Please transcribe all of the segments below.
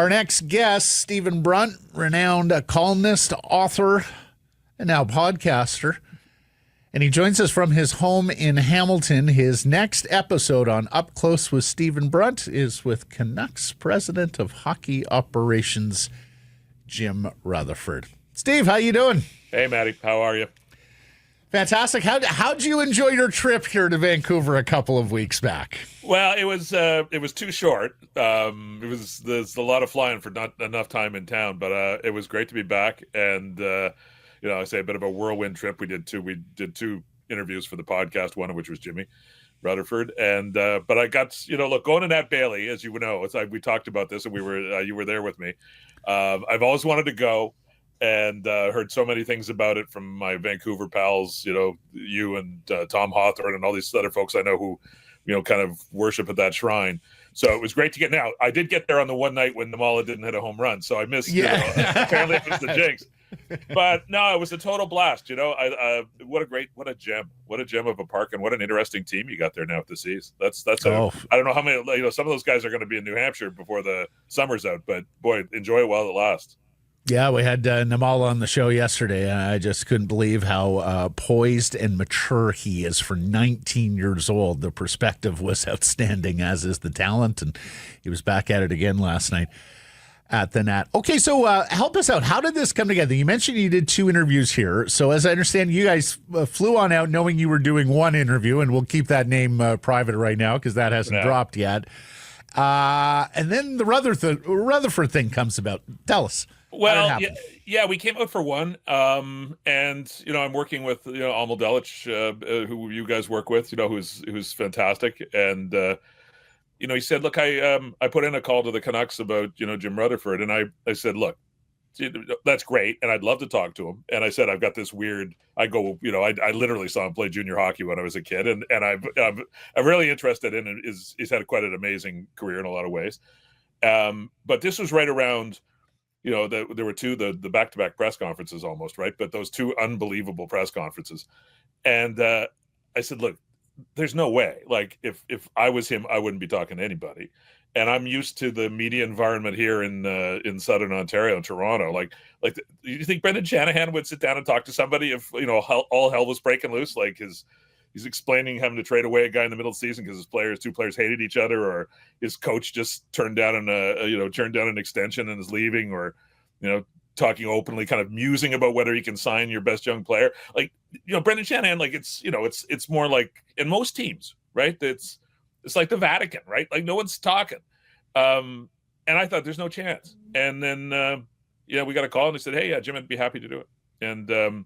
Our next guest, Stephen Brunt, renowned columnist, author, and now podcaster. And he joins us from his home in Hamilton. His next episode on Up Close with Stephen Brunt is with Canucks president of hockey operations, Jim Rutherford. Steve, how you doing? Hey, Matty. How are you? Fantastic. How'd you enjoy your trip here to Vancouver a couple of weeks back? Well, it was too short. There's a lot of flying for not enough time in town, but it was great to be back. And I say a bit of a whirlwind trip. We did two interviews for the podcast, one of which was Jimmy Rutherford, and but I got going to Nat Bailey, as you know, it's like we talked about this, and you were there with me. I've always wanted to go. And heard so many things about it from my Vancouver pals, you and Tom Hawthorne and all these other folks I know who, kind of worship at that shrine. So it was great to get. Now, I did get there on the one night when Namala didn't hit a home run, so I missed. Apparently it was the jinx. But no, it was a total blast. What a gem of a park, and what an interesting team you got there now with the Seas. I don't know how many. Some of those guys are going to be in New Hampshire before the summer's out, but boy, enjoy it while it lasts. Yeah, we had Namal on the show yesterday, and I just couldn't believe how poised and mature he is for 19 years old. The perspective was outstanding, as is the talent, and he was back at it again last night at the Nat. Okay, so help us out. How did this come together? You mentioned you did 2 interviews here. So as I understand, you guys flew on out knowing you were doing 1 interview, and we'll keep that name private right now because that hasn't dropped yet. And then the Rutherford thing comes about. Tell us. Well, yeah, we came out for one, and I'm working with Amal Delic, who you guys work with, who's fantastic, and he said, look, I put in a call to the Canucks about Jim Rutherford, and I said, look, that's great, and I'd love to talk to him, and I said I've got this weird. I literally saw him play junior hockey when I was a kid, and I'm really interested in it. He's had quite an amazing career in a lot of ways, but this was right around. There were 2 the back-to-back press conferences almost, right? But those 2 unbelievable press conferences. And I said, look, there's no way. Like, if I was him, I wouldn't be talking to anybody. And I'm used to the media environment here in Southern Ontario, in Toronto. Like, you think Brendan Shanahan would sit down and talk to somebody if, all hell was breaking loose? Like, he's explaining having to trade away a guy in the middle of the season because 2 players hated each other, or his coach just turned down an extension and is leaving, or talking openly, kind of musing about whether he can sign your best young player. Like Brendan Shanahan, like it's more like in most teams, right? It's like the Vatican, right? Like no one's talking. And I thought there's no chance. And then we got a call and they said, hey, Jim, I'd be happy to do it. And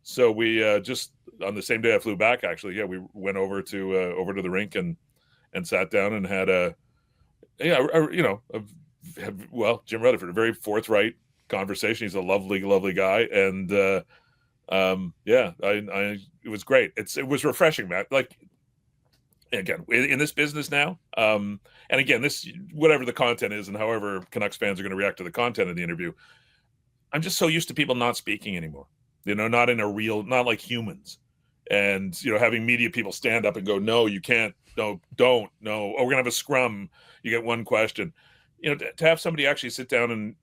so we just on the same day I flew back, actually, we went over to the rink and sat down and had Jim Rutherford, a very forthright conversation. He's a lovely, lovely guy, and it was great. It was refreshing, Matt. Like again, in this business now, and again, this whatever the content is, and however Canucks fans are going to react to the content of the interview, I'm just so used to people not speaking anymore. Not in a real, not like humans. And, having media people stand up and go, no, you can't, no, don't, no. Oh, we're going to have a scrum. You get one question. To have somebody actually sit down and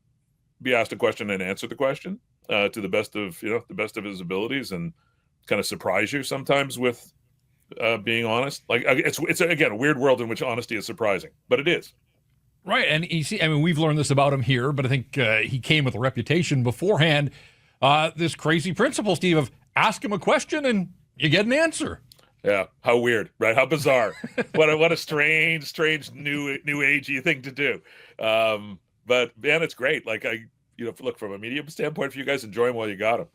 be asked a question and answer the question to the best of his abilities, and kind of surprise you sometimes with being honest. Like it's again, a weird world in which honesty is surprising, but it is. Right. And we've learned this about him here, but I think he came with a reputation beforehand. This crazy principle, Steve, of ask him a question and you get an answer. Yeah, how weird, right? How bizarre! what a strange new agey thing to do. But man, it's great. Like look, from a media standpoint, for you guys, enjoy them while you got them.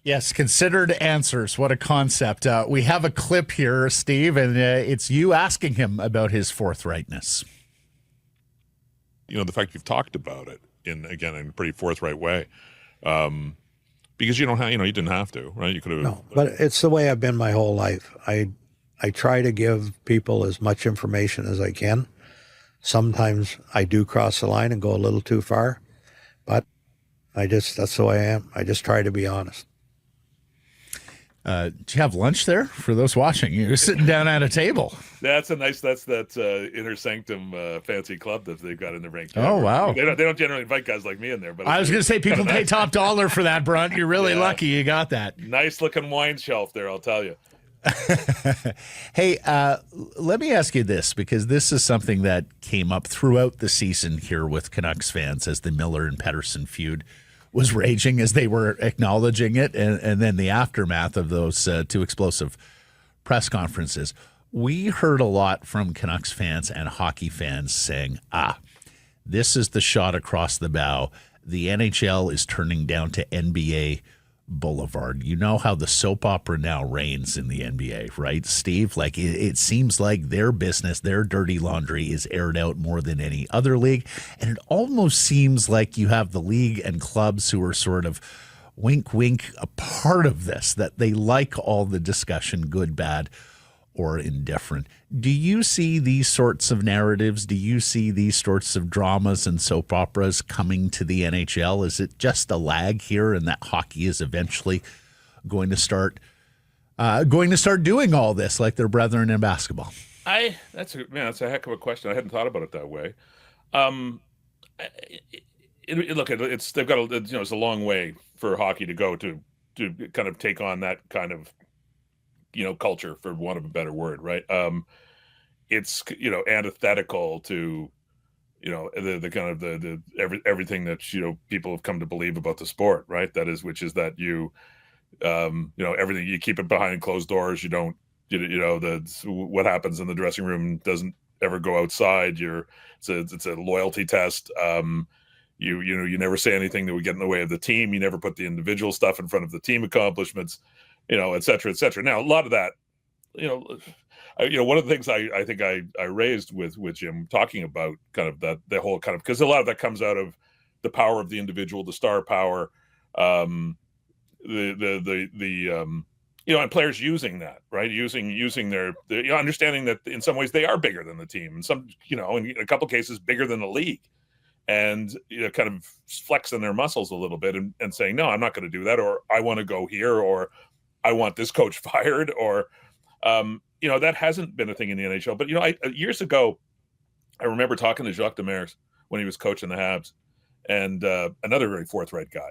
Yes, considered answers. What a concept. We have a clip here, Steve, and it's you asking him about his forthrightness. The fact you've talked about it in a pretty forthright way. Because you didn't have to, right? You could have. No, but it's the way I've been my whole life. I try to give people as much information as I can. Sometimes I do cross the line and go a little too far, but that's the way I am. I just try to be honest. Did you have lunch there? For those watching, you're sitting down at a table. That's that inner sanctum fancy club that they've got in the rink. Oh, wow. They don't generally invite guys like me in there. But I was going to say people pay top dollar for that, Brunt. You're really lucky you got that. Nice looking wine shelf there, I'll tell you. Hey, let me ask you this, because this is something that came up throughout the season here with Canucks fans as the Miller and Pettersson feud was raging, as they were acknowledging it, and then the aftermath of those two explosive press conferences. We heard a lot from Canucks fans and hockey fans saying, this is the shot across the bow. The NHL is turning down to NBA Boulevard. You know how the soap opera now reigns in the NBA, right, Steve? Like, it seems like their business, their dirty laundry is aired out more than any other league. And it almost seems like you have the league and clubs who are sort of wink, wink, a part of this, that they like all the discussion, good, bad, or indifferent. Do you see these sorts of narratives? Do you see these sorts of dramas and soap operas coming to the NHL? Is it just a lag here, and that hockey is eventually going to start doing all this like their brethren in basketball? That's a heck of a question. I hadn't thought about it that way. It's a long way for hockey to go to kind of take on that kind of culture, for want of a better word, right? It's antithetical to the kind of the everything that people have come to believe about the sport, right? Which is that everything, you keep it behind closed doors. You don't what happens in the dressing room doesn't ever go outside. It's a loyalty test. You never say anything that would get in the way of the team. You never put the individual stuff in front of the team accomplishments. Et cetera, et cetera. Now, a lot of that, one of the things I think I raised with Jim, talking about kind of the whole kind of, because a lot of that comes out of the power of the individual, the star power, and players using that, right? Using their understanding that in some ways they are bigger than the team, and some, in a couple of cases bigger than the league, and kind of flexing their muscles a little bit and saying, no, I'm not going to do that, or I want to go here, or I want this coach fired, or, that hasn't been a thing in the NHL. But, years ago, I remember talking to Jacques Demers when he was coaching the Habs, and another very forthright guy.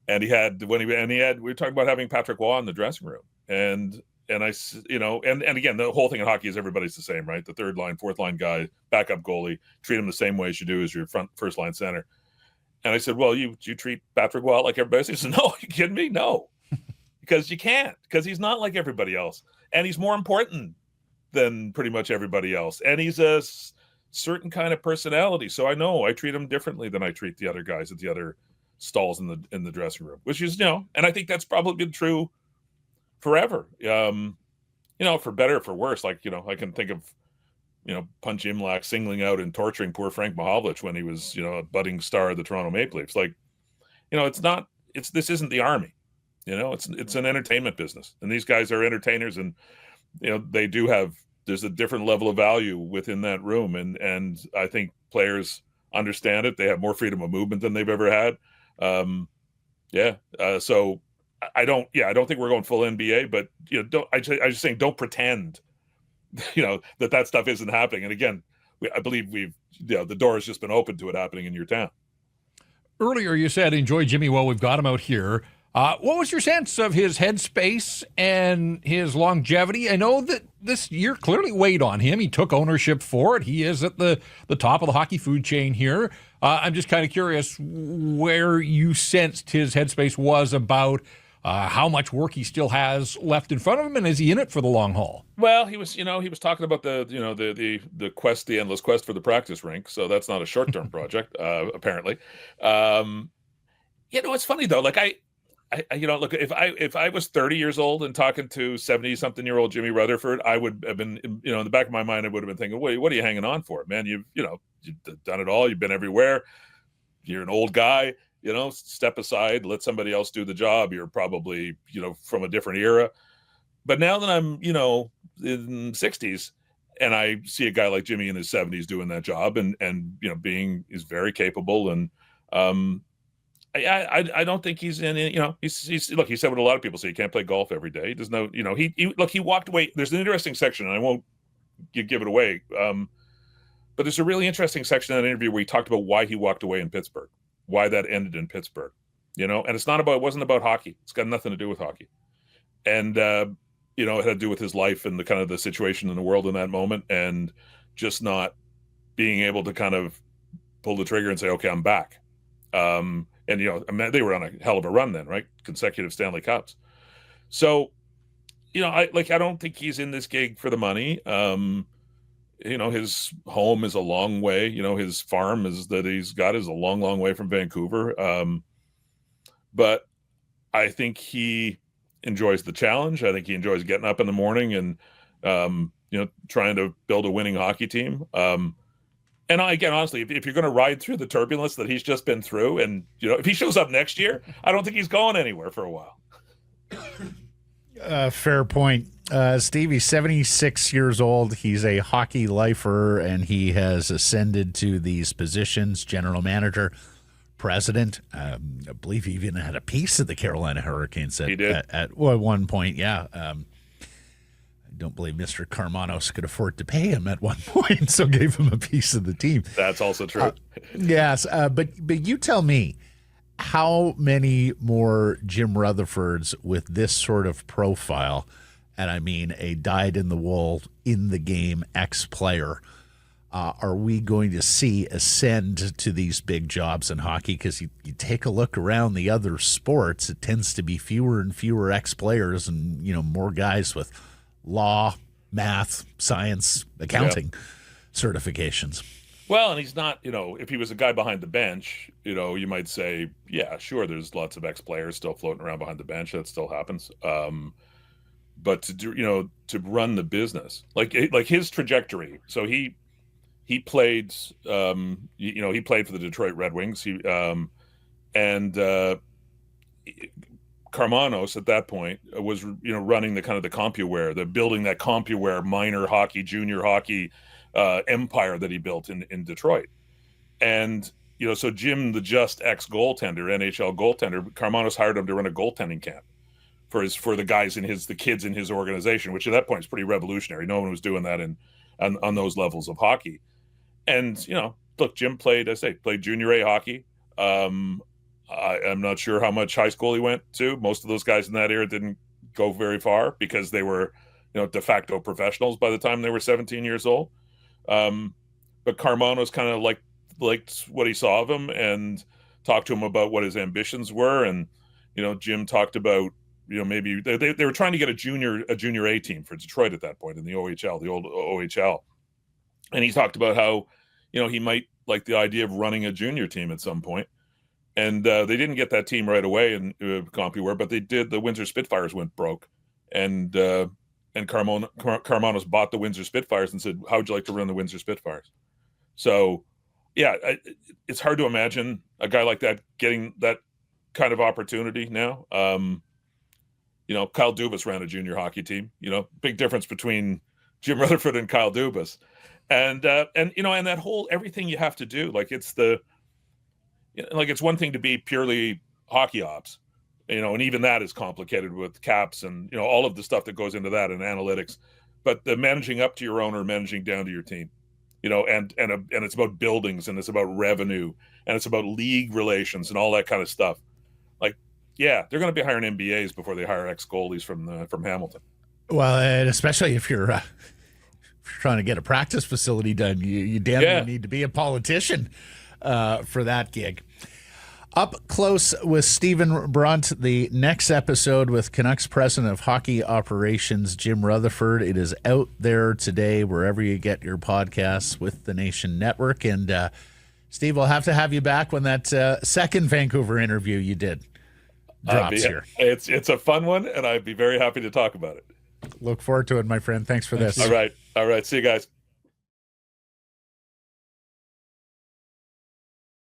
And we were talking about having Patrick Waugh in the dressing room. And I, and again, the whole thing in hockey is everybody's the same, right? The third line, fourth line guy, backup goalie, treat him the same way as you do as your first line center. And I said, well, you treat Patrick Waugh like everybody else? He said, no, are you kidding me? No. Because you can't, because he's not like everybody else, and he's more important than pretty much everybody else, and he's a certain kind of personality. So I treat him differently than I treat the other guys at the other stalls in the dressing room, which is and I think that's probably been true forever. For better or for worse. Like I can think of Punch Imlach singling out and torturing poor Frank Mahovlich when he was a budding star of the Toronto Maple Leafs. Like this isn't the Army. It's an entertainment business, and these guys are entertainers, and there's a different level of value within that room, and I think players understand it. They have more freedom of movement than they've ever had. So I don't think we're going full NBA, but I just saying, don't pretend that stuff isn't happening. And again, I believe the door has just been opened to it happening in your town. Earlier you said enjoy Jimmy while we've got him out here. What was your sense of his headspace and his longevity? I know that this year clearly weighed on him. He took ownership for it. He is at the top of the hockey food chain here. I'm just kind of curious where you sensed his headspace was about how much work he still has left in front of him, and is he in it for the long haul? Well, he was talking about the quest, the endless quest for the practice rink. So that's not a short-term project, apparently. It's funny though. Like look, if I was 30 years old and talking to 70-something-year-old Jimmy Rutherford, I would have been, in the back of my mind, I would have been thinking, what are you hanging on for, man? You've done it all. You've been everywhere. You're an old guy. Step aside, let somebody else do the job. You're probably, from a different era. But now that I'm, in 60s, and I see a guy like Jimmy in his 70s doing that job, and is very capable, and I don't think he's in. You know, he's look. He said what a lot of people say. He can't play golf every day. He doesn't know. You know, he look. He walked away. There's an interesting section, and I won't give it away. But there's a really interesting section in that interview where he talked about why he walked away in Pittsburgh, why that ended in Pittsburgh. You know, and it wasn't about hockey. It's got nothing to do with hockey, and you know, it had to do with his life and the kind of the situation in the world in that moment, and just not being able to kind of pull the trigger and say, okay, I'm back. And, you know, I mean, they were on a hell of a run then, right? Consecutive Stanley Cups. So, you know, I don't think he's in this gig for the money. You know, his home is a long way. You know, his farm that he's got is a long, long way from Vancouver. But I think he enjoys the challenge. I think he enjoys getting up in the morning and, you know, trying to build a winning hockey team. And again, honestly, if you're going to ride through the turbulence that he's just been through, and you know, if he shows up next year, I don't think he's going anywhere for a while. Fair point. Stevie's 76 years old. He's a hockey lifer, and he has ascended to these positions: general manager, president. I believe he even had a piece of the Carolina Hurricanes at one point. Yeah. I don't believe Mr. Karmanos could afford to pay him at one point, so gave him a piece of the team. That's also true. Yes, but you tell me, how many more Jim Rutherfords with this sort of profile, and I mean a dyed-in-the-wool, in-the-game ex-player, are we going to see ascend to these big jobs in hockey? Because you take a look around the other sports, it tends to be fewer and fewer ex-players and, you know, more guys with law, math, science, accounting certifications. Well, and he's not, you know, if he was a guy behind the bench, you know, you might say, yeah, sure, there's lots of ex-players still floating around behind the bench. That still happens. But to do, you know, to run the business, like his trajectory. So he played, you know, he played for the Detroit Red Wings. Karmanos at that point was, you know, running the kind of the CompuWare, building that CompuWare minor hockey, junior hockey empire that he built in Detroit. And, you know, so Jim, the just ex-goaltender, NHL goaltender, Karmanos hired him to run a goaltending camp for the guys the kids in his organization, which at that point is pretty revolutionary. No one was doing that on those levels of hockey. And, you know, look, Jim played junior A hockey. I'm not sure how much high school he went to. Most of those guys in that era didn't go very far because they were, you know, de facto professionals by the time they were 17 years old. But Karmanos kind of liked what he saw of him and talked to him about what his ambitions were. And, you know, Jim talked about, you know, maybe they were trying to get a junior A team for Detroit at that point in the OHL, the old OHL. And he talked about how, you know, he might like the idea of running a junior team at some point. And they didn't get that team right away in CompuWare, but they did. The Windsor Spitfires went broke, and Karmanos bought the Windsor Spitfires and said, "How would you like to run the Windsor Spitfires?" So, yeah, it's hard to imagine a guy like that getting that kind of opportunity now. You know, Kyle Dubas ran a junior hockey team. You know, big difference between Jim Rutherford and Kyle Dubas, and you know, and that whole everything you have to do, like it's one thing to be purely hockey ops, you know, and even that is complicated with caps and, you know, all of the stuff that goes into that and analytics. But the managing up to your owner, managing down to your team, you know, and it's about buildings and it's about revenue and it's about league relations and all that kind of stuff. Like, yeah, they're going to be hiring MBAs before they hire ex-goalies from Hamilton. Well, and especially if you're trying to get a practice facility done, you damn need to be a politician for that gig. Up Close with Stephen Brunt, the next episode with Canucks President of Hockey Operations, Jim Rutherford. It is out there today, wherever you get your podcasts with the Nation Network. And Steve, we'll have to have you back when that second Vancouver interview you did drops here. It's a fun one, and I'd be very happy to talk about it. Look forward to it, my friend. Thanks for this. All right. See you guys.